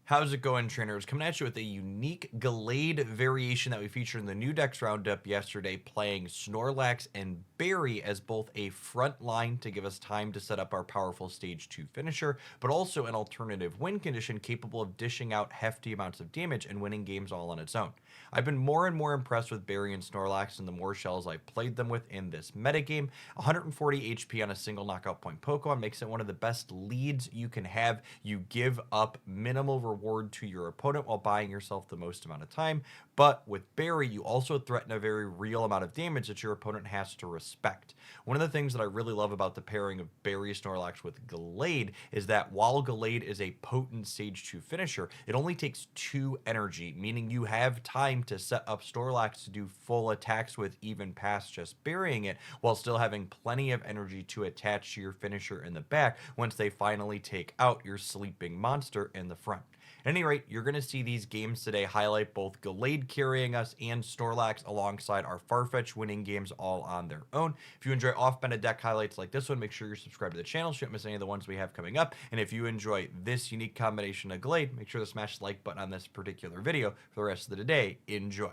How's it going, trainers? Coming at you with a unique Gallade variation that we featured in the new Dex Roundup yesterday, playing Snorlax and Berry as both a front line to give us time to set up our powerful Stage 2 finisher, but also an alternative win condition capable of dishing out hefty amounts of damage and winning games all on its own. I've been more and more impressed with Berry and Snorlax and the more shells I've played them with in this metagame. 140 HP on a single knockout point Pokemon makes it one of the best leads you can have. You give up minimal reward to your opponent while buying yourself the most amount of time, but with Berry, you also threaten a very real amount of damage that your opponent has to respect. One of the things that I really love about the pairing of Berry Snorlax with Gallade is that while Gallade is a potent Stage 2 finisher, it only takes 2 energy, meaning you have time to set up Snorlax to do full attacks with even past just burying it, while still having plenty of energy to attach to your finisher in the back once they finally take out your sleeping monster in the front. At any rate, you're going to see these games today highlight both Gallade carrying us and Snorlax alongside our Farfetch winning games all on their own. If you enjoy off-meta deck highlights like this one, make sure you're subscribed to the channel so you don't miss any of the ones we have coming up. And if you enjoy this unique combination of Gallade, make sure to smash the like button on this particular video for the rest of the day. Enjoy.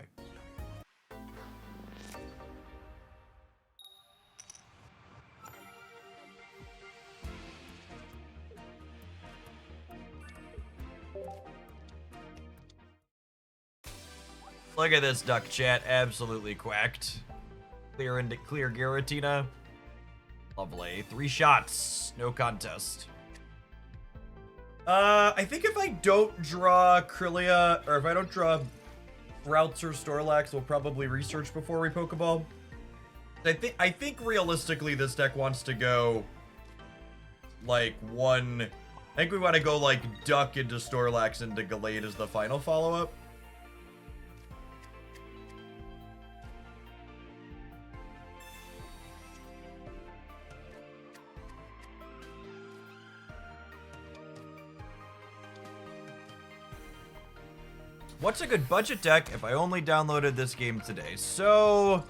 Look at this duck chat, absolutely quacked. Clear Giratina. Lovely. 3 shots, no contest. I think if I don't draw Krylia, or if I don't draw Routes or Snorlax, we'll probably research before we Pokeball. I think realistically this deck wants to go like I think we want to go like Duck into Snorlax into Gallade as the final follow-up. What's a good budget deck if I only downloaded this game today? So,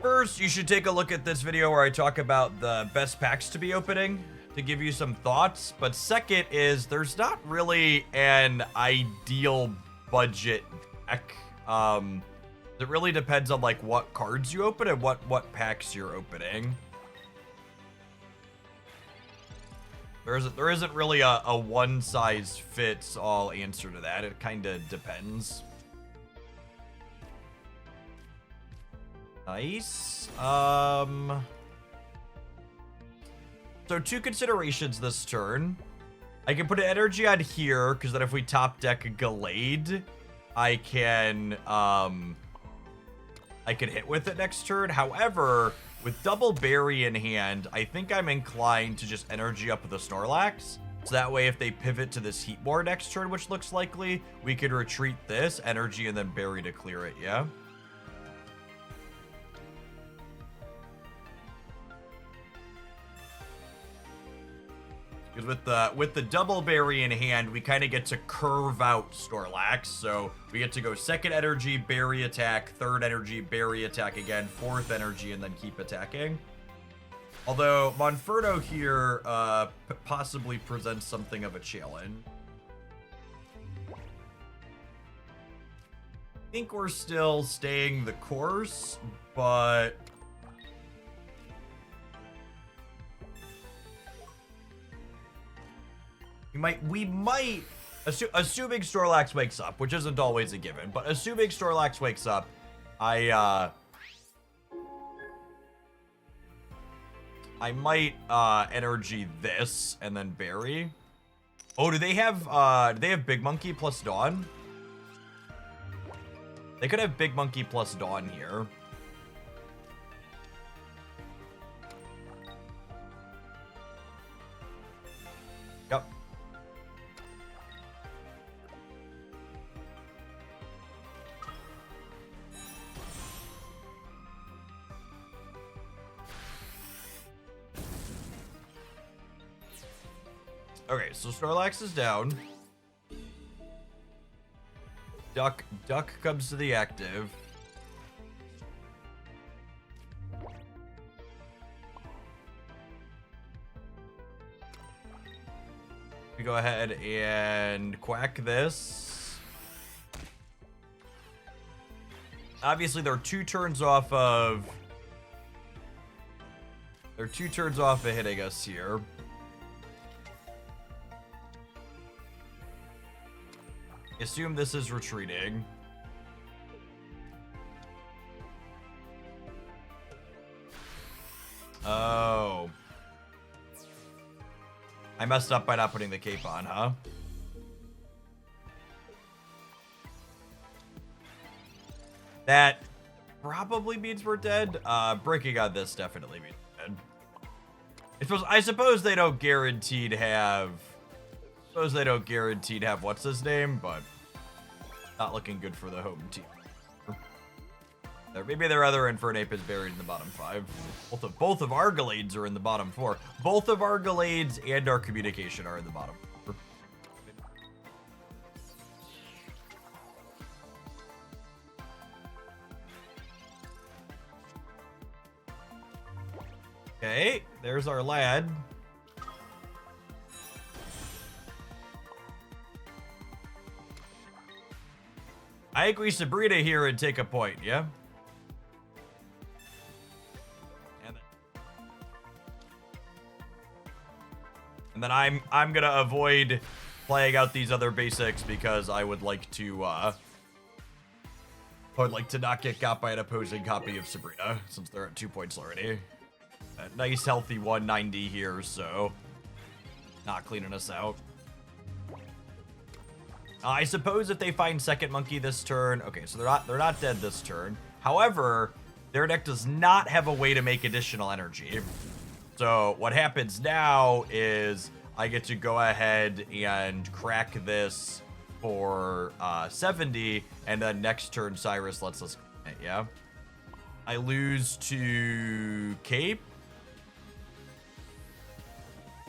first, you should take a look at this video where I talk about the best packs to be opening to give you some thoughts. But second is, there's not really an ideal budget deck. It really depends on like what cards you open and what packs you're opening. There isn't really a one-size-fits-all answer to that. It kind of depends. Nice. So 2 considerations this turn. I can put an energy on here, because then if we top deck Gallade, I can hit with it next turn. However, with double Berry in hand, I think I'm inclined to just energy up the Snorlax. So that way, if they pivot to this Heatmor next turn, which looks likely, we could retreat this, energy, and then Berry to clear it, yeah? Because with the double Berry in hand, we kind of get to curve out Snorlax. So we get to go 2nd energy, Berry attack, 3rd energy, Berry attack again, 4th energy, and then keep attacking. Although Monferno here possibly presents something of a challenge. I think we're still staying the course, but we might, assuming Snorlax wakes up, which isn't always a given, but assuming Snorlax wakes up, I might energy this and then Berry. Oh, do they have Big Monkey plus Dawn? They could have Big Monkey plus Dawn here. Yep. Okay, so Snorlax is down. Duck comes to the active. go ahead and quack this. Obviously, they're 2 turns off of... They're 2 turns off of hitting us here. Assume this is retreating. Oh. I messed up by not putting the cape on, huh? That probably means we're dead. Breaking on this definitely means we're dead. I suppose they don't guaranteed have... what's his name, but not looking good for the home team. Maybe their other Infernape is buried in the bottom 5. Both of our Gallades are in the bottom 4. Both of our Gallades and our communication are in the bottom 4. Okay, there's our lad. I agree, Sabrina here and take a point, yeah? And then I'm gonna avoid playing out these other basics because I would like to not get got by an opposing copy of Sabrina since they're at 2 points already. A nice healthy 190 here, so not cleaning us out. I suppose if they find second monkey this turn, okay, so they're not dead this turn. However, their deck does not have a way to make additional energy. So what happens now is I get to go ahead and crack this for 70, and then next turn Cyrus lets us, yeah. I lose to Cape.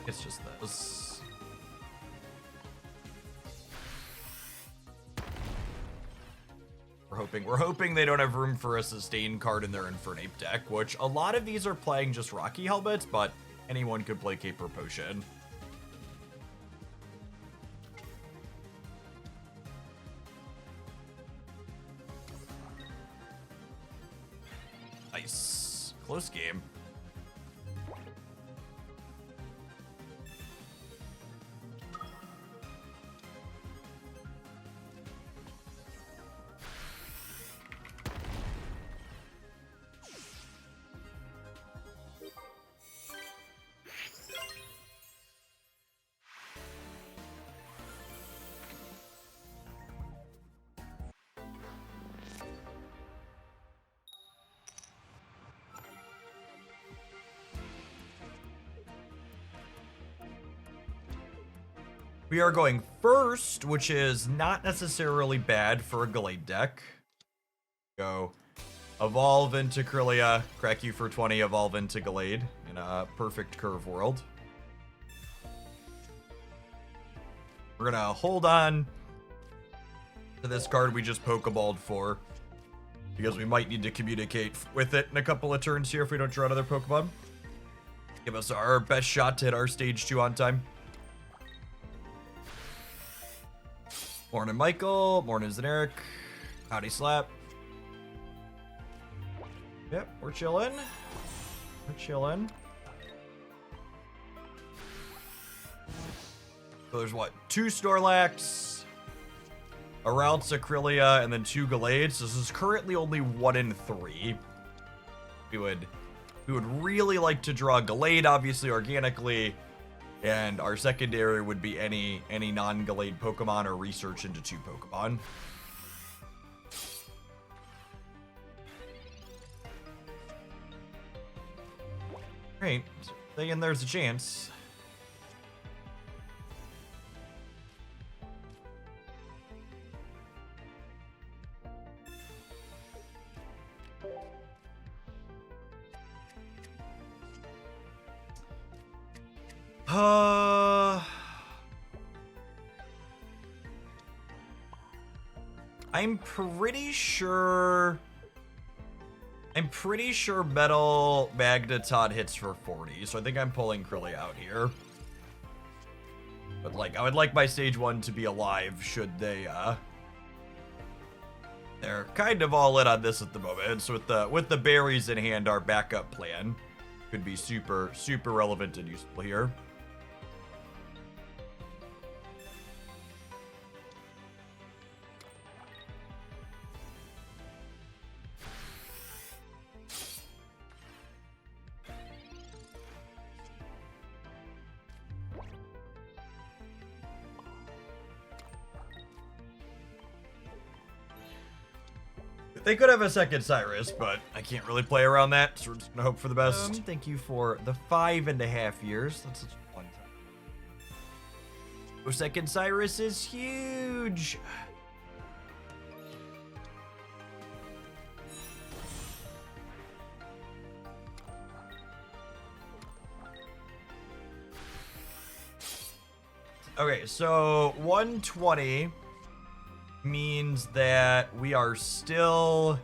It's just this. We're hoping they don't have room for a sustain card in their Infernape deck, which a lot of these are playing just Rocky Helmets, but anyone could play Cape or Potion. Nice. Close game. We are going first, which is not necessarily bad for a Gallade deck. Go evolve into Krylia, crack you for 20, evolve into Gallade in a perfect curve world. We're gonna hold on to this card we just Pokeballed for, because we might need to communicate with it in a couple of turns here if we don't draw another Pokemon. Give us our best shot to hit our stage 2 on time. Morning, Michael. Morning, Generic. Howdy, Slap. Yep, we're chilling. We're chilling. So there's what? 2 Snorlax, a Ralts, Krylia, and then 2 Gallades. So this is currently only 1 in 3. We would really like to draw Gallade, obviously, organically. And our secondary would be any non-Gallade Pokemon or research into 2 Pokemon. Great. Saying there's a chance. I'm pretty sure Metal Magneton hits for 40, so I think I'm pulling Krylia out here. But like, I would like my stage 1 to be alive should they, they're kind of all in on this at the moment. So with the berries in hand, our backup plan could be super relevant and useful here. They could have a second Cyrus, but I can't really play around that, so we're just gonna hope for the best. Thank you for the 5.5 years. That's such a fun time. Oh, second Cyrus is huge. Okay, so 120 means that we still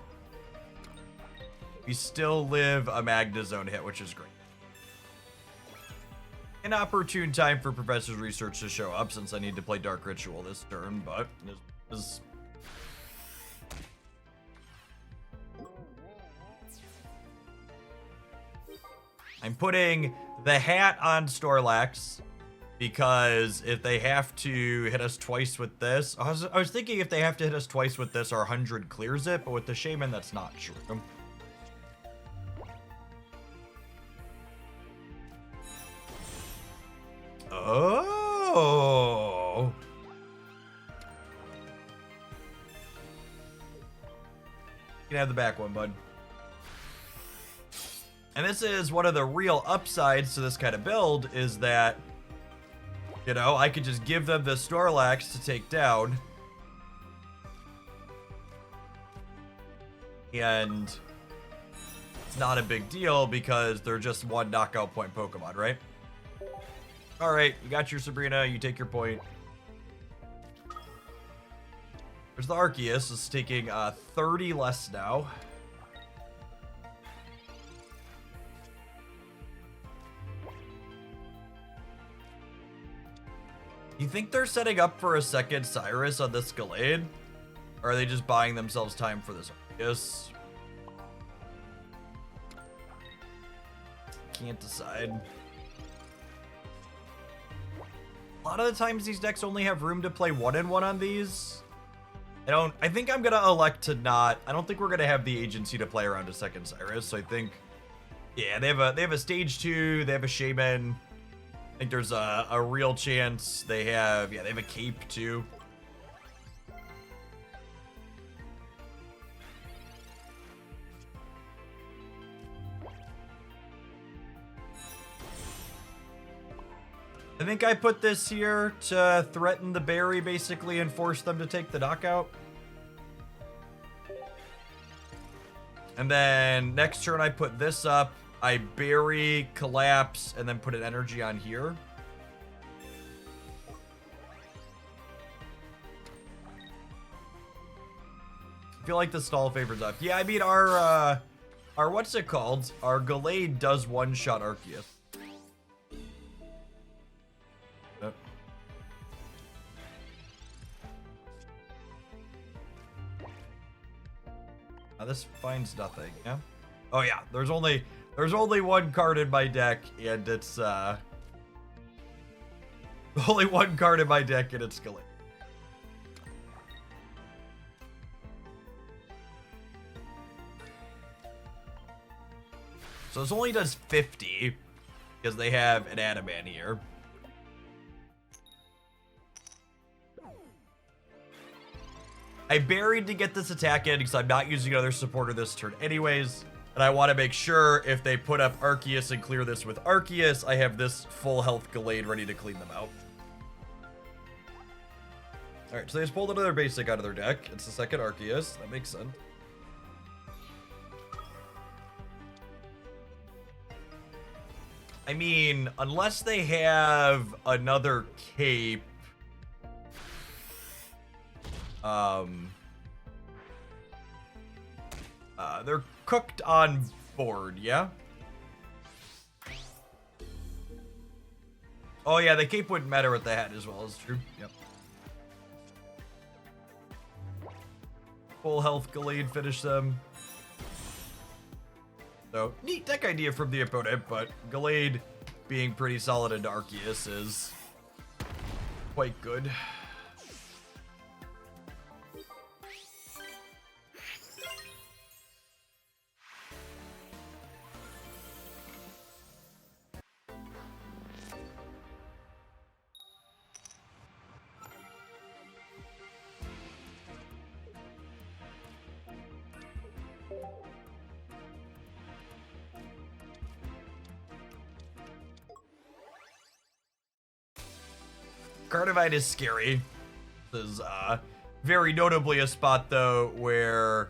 live a Magnezone hit, which is great. An opportune time for Professor's Research to show up, since I need to play Dark Ritual this turn, but I'm putting the hat on Snorlax, because if they have to hit us twice with this, I was thinking if they have to hit us twice with this, our 100 clears it, but with the Shaman, that's not true. Oh. You can have the back one, bud. And this is one of the real upsides to this kind of build, is that, you know, I could just give them the Snorlax to take down. And it's not a big deal because they're just one knockout point Pokemon, right? Alright, you got your Sabrina, you take your point. There's the Arceus, it's taking 30 less now. You think they're setting up for a second Cyrus on this Gallade? Or are they just buying themselves time for this Arceus? Can't decide. A lot of the times these decks only have room to play 1-in-1 on these. I think I'm gonna elect to not. I don't think we're gonna have the agency to play around a second Cyrus. So I think, yeah, they have a stage 2, they have a Shaman. I think there's a real chance they have a cape too. I think I put this here to threaten the berry basically and force them to take the knockout. And then next turn I put this up. I bury, collapse, and then put an energy on here. I feel like the stall favors up. Yeah, I mean our what's it called? Our Gallade does one-shot Arceus. Yep. Now this finds nothing, yeah? Oh yeah, there's only one card in my deck, and it's only one card in my deck, and it's Gallade. So this only does 50 because they have an Adaman here. I buried to get this attack in because I'm not using another supporter this turn anyways. And I want to make sure if they put up Arceus and clear this with Arceus, I have this full health Gallade ready to clean them out. Alright, so they just pulled another basic out of their deck. It's the second Arceus. That makes sense. I mean, unless they have another cape, they're cooked on board, yeah? Oh yeah, the cape wouldn't matter with the hat as well. It's true. Yep. Full health Gallade finish them. So, neat deck idea from the opponent, but Gallade being pretty solid into Arceus is quite good. Carnivine is scary. This is very notably a spot, though, where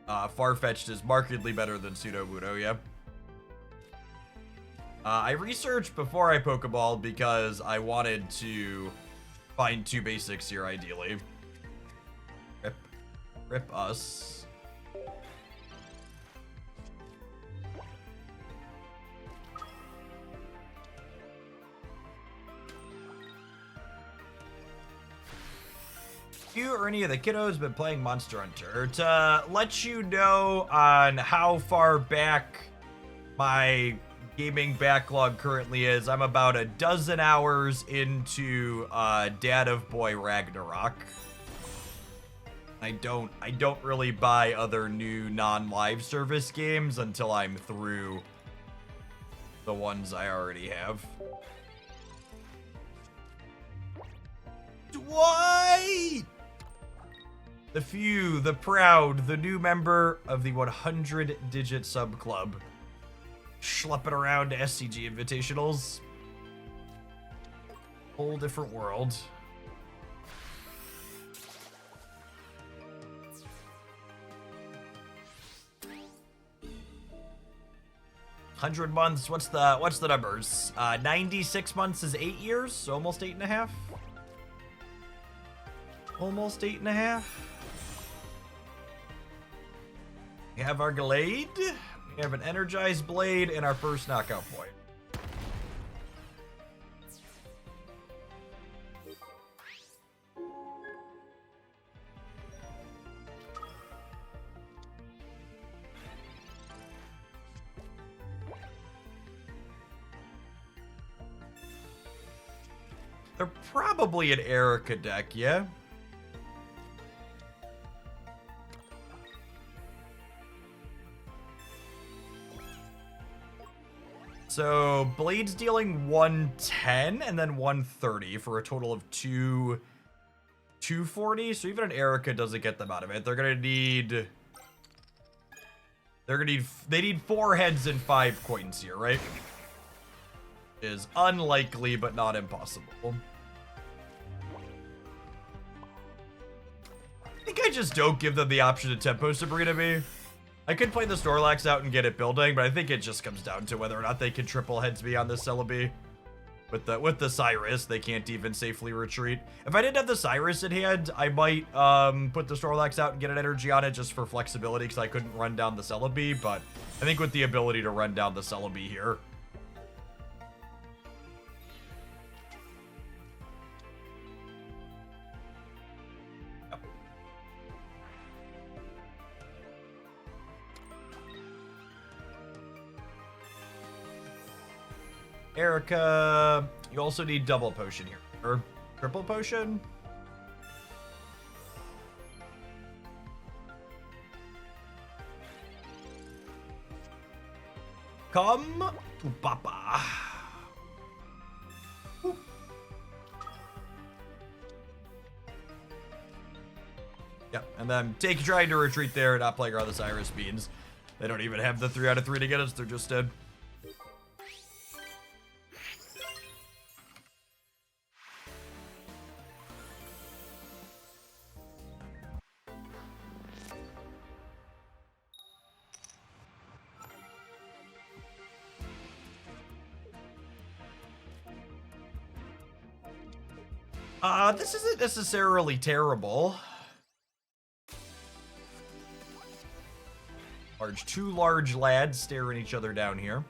Farfetch'd is markedly better than Sudowoodo, yeah. I researched before I Pokeballed because I wanted to find 2 basics here, ideally. Rip us. You or any of the kiddos been playing Monster Hunter? To let you know on how far back my gaming backlog currently is, I'm about a dozen hours into Dad of Boy Ragnarok. I don't really buy other new non-live service games until I'm through the ones I already have. Dwight! The few, the proud, the new member of the 100-digit sub club. Schlepping around to SCG Invitationals. Whole different world. $100 months, what's the numbers? 96 months is 8 years, so almost 8.5. Almost 8.5. We have our Gallade, we have an Energized Blade, and our first knockout point. They're probably an Erica deck, yeah? So, Blade's dealing 110 and then 130 for a total of 240. So even an Erica doesn't get them out of it. They need 4 heads and 5 coins here, right? Is unlikely, but not impossible. I think I just don't give them the option to tempo Sabrina me. I could play the Snorlax out and get it building, but I think it just comes down to whether or not they can triple heads me on this Celebi. With the Cyrus, they can't even safely retreat. If I didn't have the Cyrus in hand, I might put the Snorlax out and get an energy on it just for flexibility because I couldn't run down the Celebi, but I think with the ability to run down the Celebi here. Erica, you also need double potion here. Or triple potion? Come to Papa. Ooh. Yep, and then trying to retreat there, not playing around the Cyrus Beans. They don't even have the 3 out of 3 to get us, they're just dead. This isn't necessarily terrible. Two large lads staring each other down here.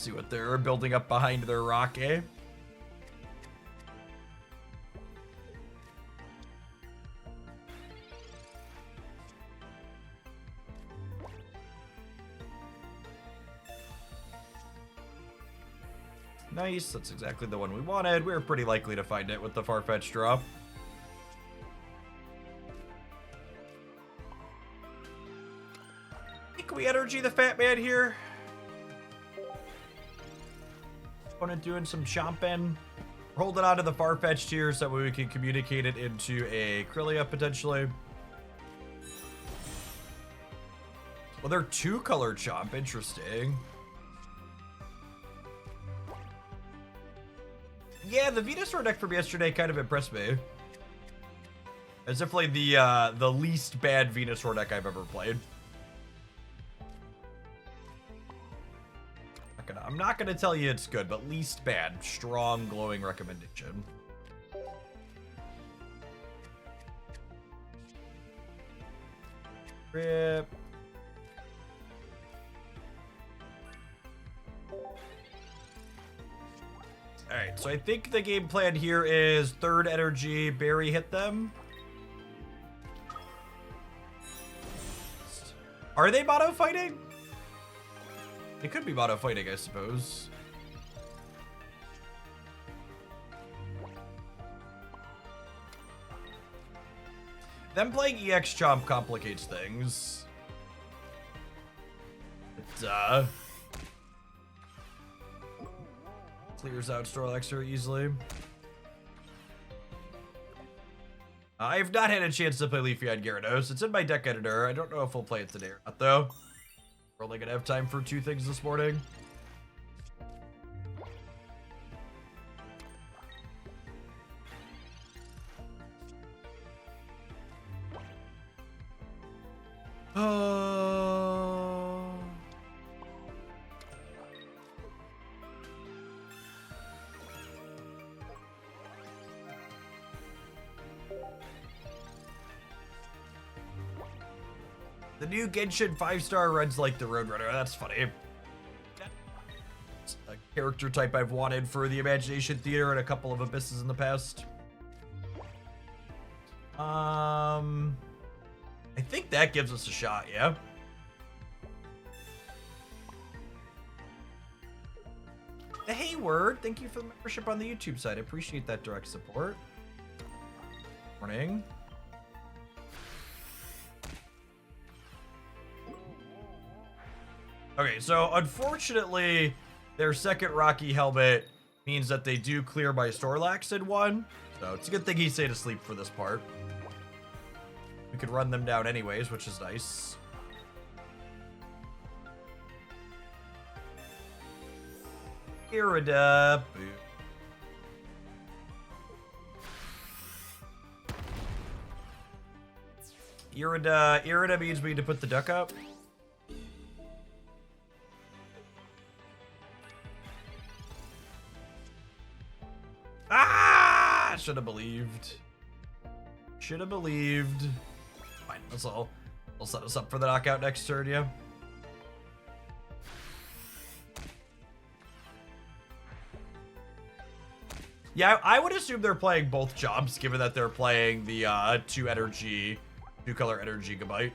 See what they're building up behind their rock, eh? Nice, that's exactly the one we wanted. We were pretty likely to find it with the Farfetch'd drop. Can we energy the fat man here? Opponent doing some chomping. We're holding on to the Farfetch'd here so that way we can communicate it into a Krillia potentially. Well, they're two-color chomp. Interesting. Yeah, the Venusaur deck from yesterday kind of impressed me. It's definitely the least bad Venusaur deck I've ever played. I'm not gonna tell you it's good, but least bad. Strong, glowing recommendation. Rip. Alright, so I think the game plan here is third energy, Barry hit them. Are they mono fighting? It could be mono fighting, I suppose. Them playing EX Chomp complicates things. It, clears out Snorlax very easily. I have not had a chance to play Leafeon Gyarados. It's in my deck editor. I don't know if we'll play it today or not, though. We're only gonna have time for 2 things this morning. The new Genshin 5-star runs like the Roadrunner. That's funny. It's a character type I've wanted for the Imagination Theater and a couple of Abysses in the past. I think that gives us a shot, yeah? Hayward, thank you for the membership on the YouTube side. I appreciate that direct support. Morning. Okay, so unfortunately, their second Rocky Helmet means that they do clear my Snorlax in one. So it's a good thing he stayed asleep for this part. We could run them down anyways, which is nice. Irida. Irida means we need to put the duck up. Ah! Should have believed. Should have believed. Fine, that's all. We'll set us up for the knockout next turn, yeah. Yeah, I would assume they're playing both jobs, given that they're playing the two-color energy Gabite.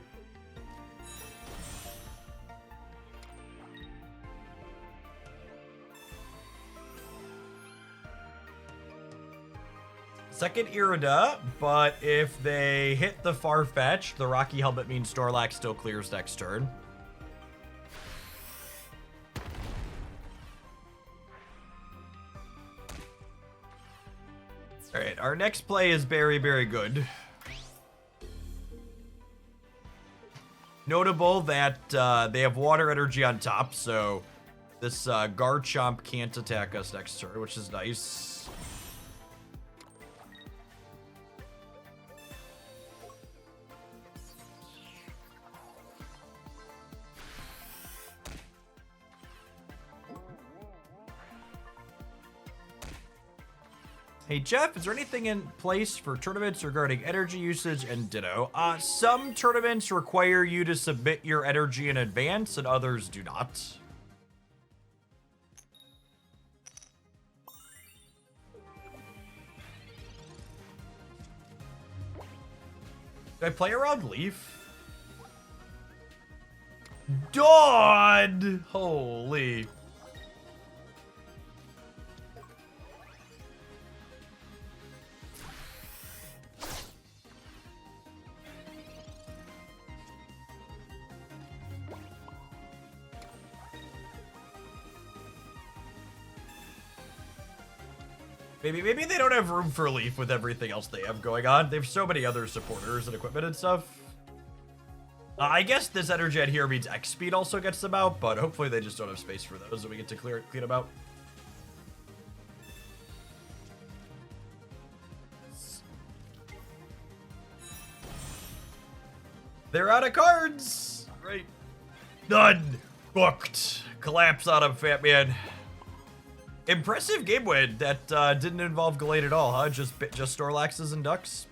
Second Irida, but if they hit the Farfetch, the Rocky Helmet means Snorlax still clears next turn. Alright, our next play is very, very good. Notable that they have water energy on top, so this Garchomp can't attack us next turn, which is nice. Hey Jeff, is there anything in place for tournaments regarding energy usage and ditto? Some tournaments require you to submit your energy in advance and others do not. I play around Leaf? Dawn! Holy. Maybe they don't have room for Leaf with everything else they have going on. They have so many other supporters and equipment and stuff. I guess this energy out here means X speed also gets them out, but hopefully they just don't have space for those and we get to clean them out. They're out of cards! Right. Done! Booked. Collapse on him, fat man. Impressive game win that didn't involve Gallade at all, huh? Just Snorlaxes and Ducks.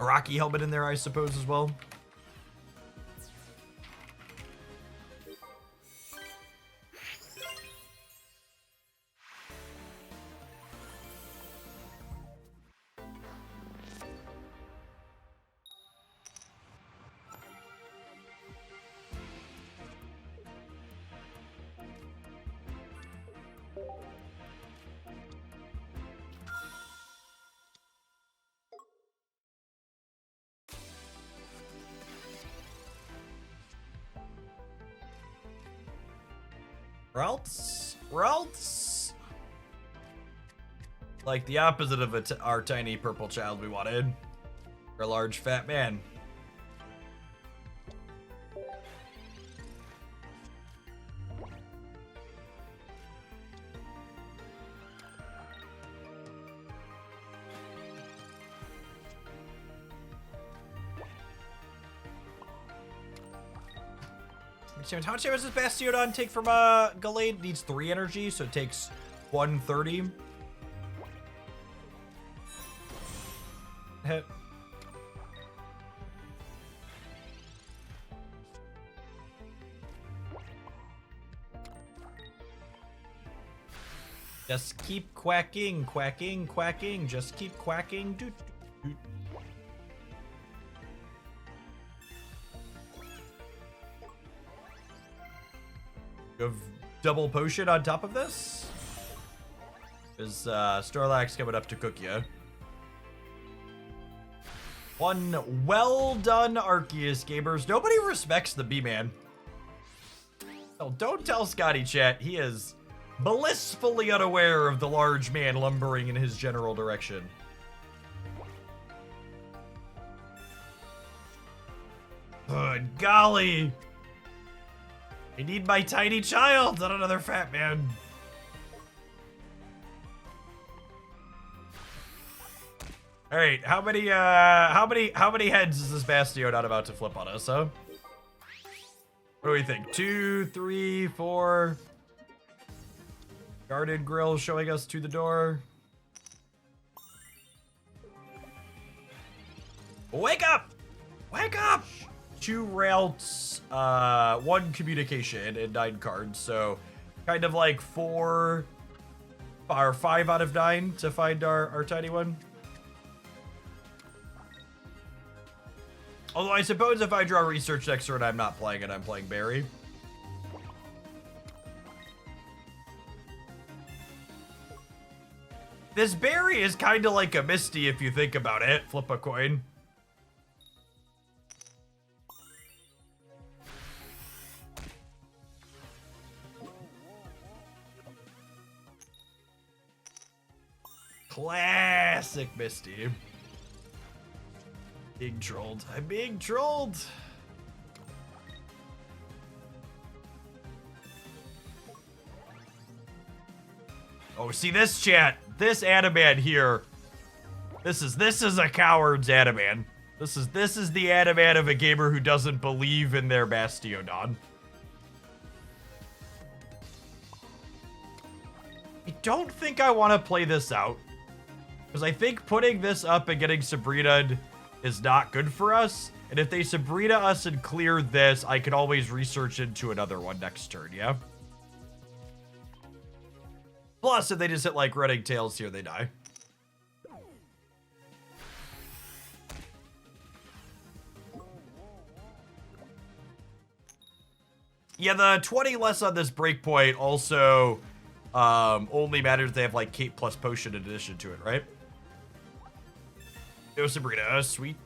A Rocky helmet in there, I suppose, as well. Ralts? Like the opposite of our tiny purple child we wanted. Or a large fat man. How much damage does Bastiodon take from Gallade? Needs 3 energy, so it takes 130. Hit. Just keep quacking, quacking, quacking. Just keep quacking. Doot, doot, doot. Of double potion on top of this? Is Snorlax coming up to cook ya? One well done, Arceus gamers. Nobody respects the B-Man. Oh, don't tell Scotty Chat. He is blissfully unaware of the large man lumbering in his general direction. Good golly. I need my tiny child, not another fat man. All right, how many heads is this Bastion not about to flip on us, huh? What do we think? 2, 3, 4. Guarded grill showing us to the door. Wake up! Wake up! 2 routes, 1 communication, and 9 cards. So, kind of like 4 or 5 out of 9 to find our tiny one. Although I suppose if I draw research next turn, I'm not playing it. I'm playing Barry. This Barry is kind of like a Misty if you think about it. Flip a coin. Classic Misty. Being trolled. I'm being trolled. Oh, see this chat. This Adaman here. This is a coward's Adaman. This is the Adaman of a gamer who doesn't believe in their Bastiodon. I don't think I want to play this out. Because I think putting this up and getting Sabrina is not good for us. And if they Sabrina us and clear this, I could always research into another one next turn, yeah? Plus, if they just hit like Running Tails here, they die. Yeah, the 20 less on this breakpoint also only matters if they have like Cape plus potion in addition to it, right? Yo, Sabrina, sweet.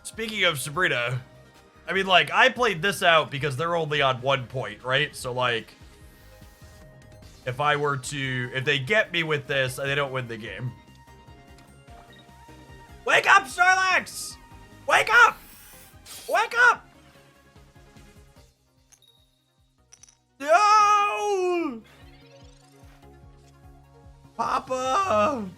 Speaking of Sabrina, I mean, like, I played this out because they're only on 1 point, right? So, like, if they get me with this, they don't win the game. Wake up, Snorlax! Wake up! Wake up! No! Papa!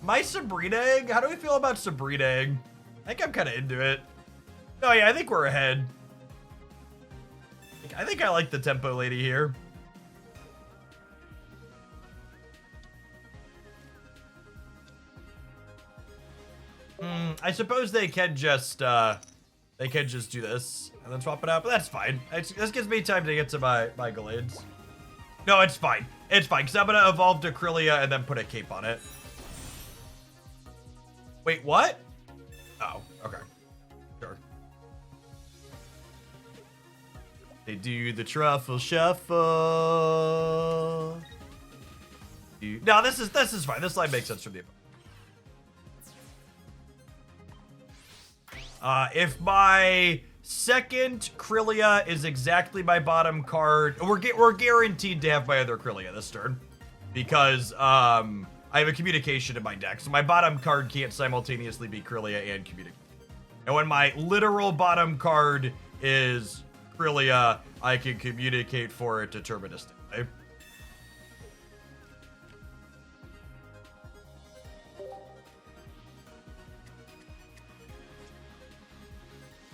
My Sabrina egg? How do we feel about Sabrina egg? I think I'm kind of into it. Oh yeah, I think we're ahead. I think I like the tempo lady here. I suppose they can just do this and then swap it out, but that's fine. This gives me time to get to my Gallades. No, it's fine. It's fine, because I'm going to evolve to Krylia and then put a cape on it. Wait, what? Oh, okay. Sure. They do the truffle shuffle. No, this is fine. This line makes sense from the if my second Krylia is exactly my bottom card, we're guaranteed to have my other Krylia this turn because I have a communication in my deck, so my bottom card can't simultaneously be Krylia and communicate. And when my literal bottom card is Krylia, I can communicate for it deterministically.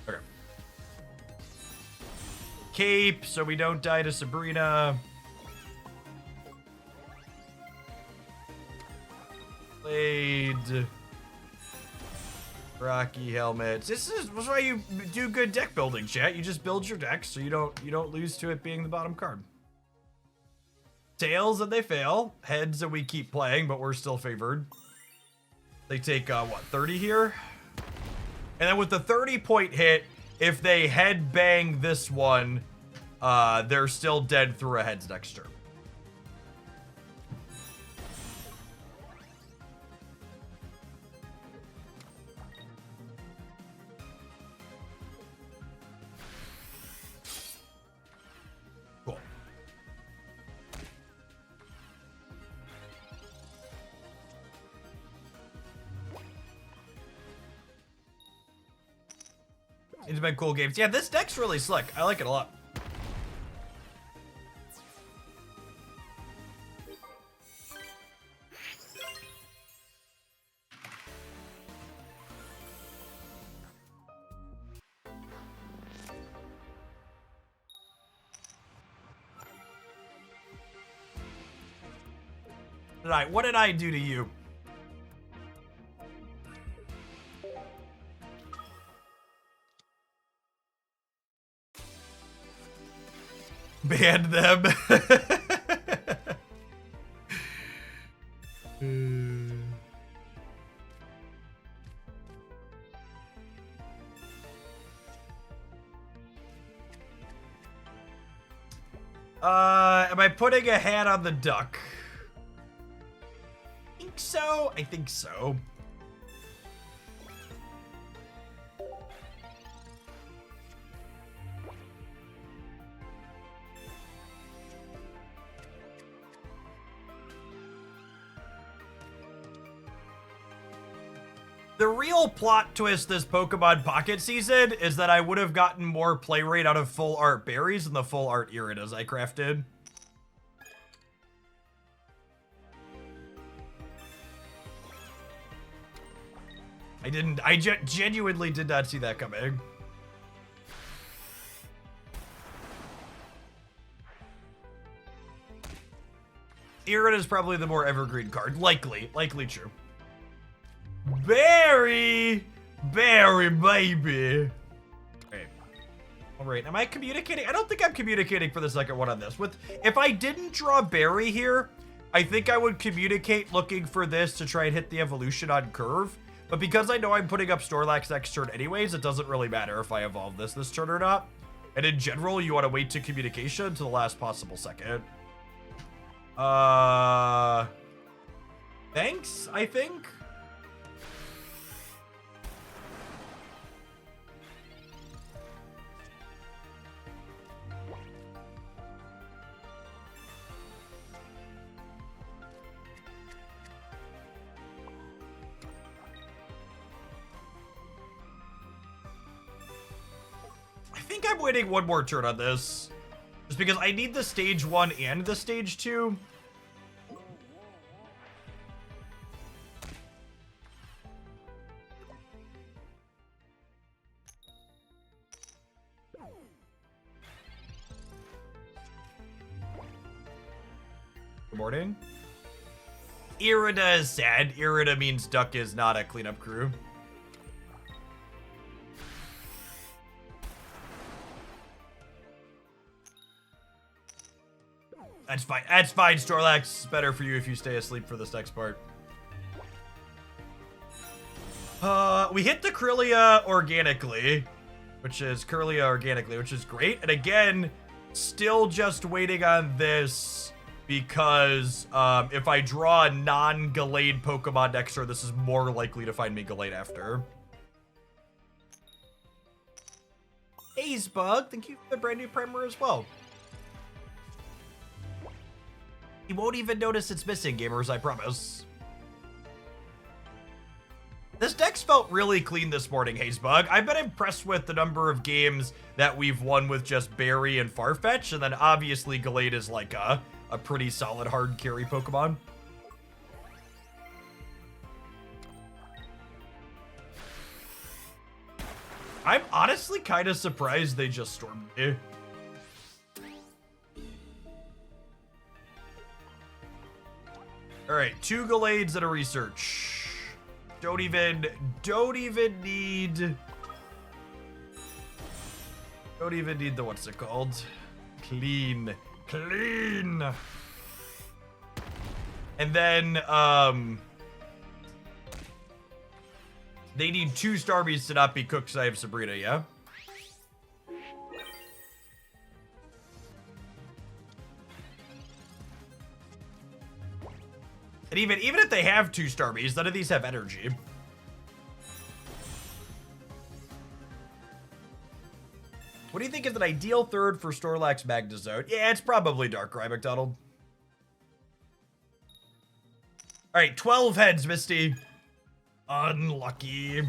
Okay. Cape, so we don't die to Sabrina. Blade. Rocky helmets. This is why you do good deck building, chat. You just build your deck so you don't lose to it being the bottom card. Tails and they fail. Heads and we keep playing, but we're still favored. They take what, 30 here? And then with the 30-point hit, if they head bang this one, they're still dead through a heads next turn. It's been cool games. Yeah, this deck's really slick. I like it a lot. What did I do to you? Banned them. Am I putting a hat on the duck? I think so. I think so. The real plot twist this Pokemon Pocket season is that I would have gotten more play rate out of full art berries than the full art Iridas I crafted. I genuinely did not see that coming. Irida is probably the more evergreen card. Likely true. Berry, baby. Okay. All right, am I communicating? I don't think I'm communicating for the second one on this. If I didn't draw Barry here, I think I would communicate looking for this to try and hit the evolution on curve. But because I know I'm putting up Snorlax next turn anyways, it doesn't really matter if I evolve this turn or not. And in general, you want to wait to communication to the last possible second. Thanks, I think. I think I'm waiting one more turn on this. Just because I need the stage 1 and the stage 2. Good morning. Irida is sad. Irida means Duck is not a cleanup crew. That's fine. That's fine, Snorlax. It's better for you if you stay asleep for this next part. We hit the Kirlia organically, which is great. And again, still just waiting on this because if I draw a non-Gallade Pokemon next turn, this is more likely to find me Gallade after. Hazebug, thank you for the brand new primer as well. You won't even notice it's missing, gamers, I promise. This deck's felt really clean this morning, Hazebug. I've been impressed with the number of games that we've won with just Barry and Farfetch, and then obviously Gallade is like a pretty solid hard carry Pokemon. I'm honestly kind of surprised they just stormed me. All right, 2 Gallades and a research. Don't even need the, what's it called? Clean. And then, they need 2 Starmies to not be cooked because I have Sabrina, yeah? And even if they have 2 Starmies, none of these have energy. What do you think is an ideal third for Snorlax Magnezone? Yeah, it's probably Darkrai, McDonald. All right, 12 heads, Misty. Unlucky.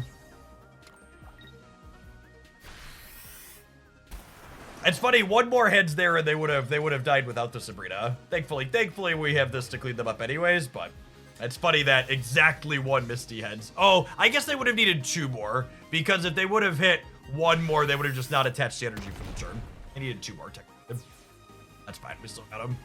It's funny, 1 more heads there and they would have died without the Sabrina. Thankfully we have this to clean them up anyways, but it's funny that exactly 1 Misty heads. Oh, I guess they would have needed 2 more, because if they would have hit 1 more, they would have just not attached the energy for the turn. They needed 2 more technically. That's fine, we still got them.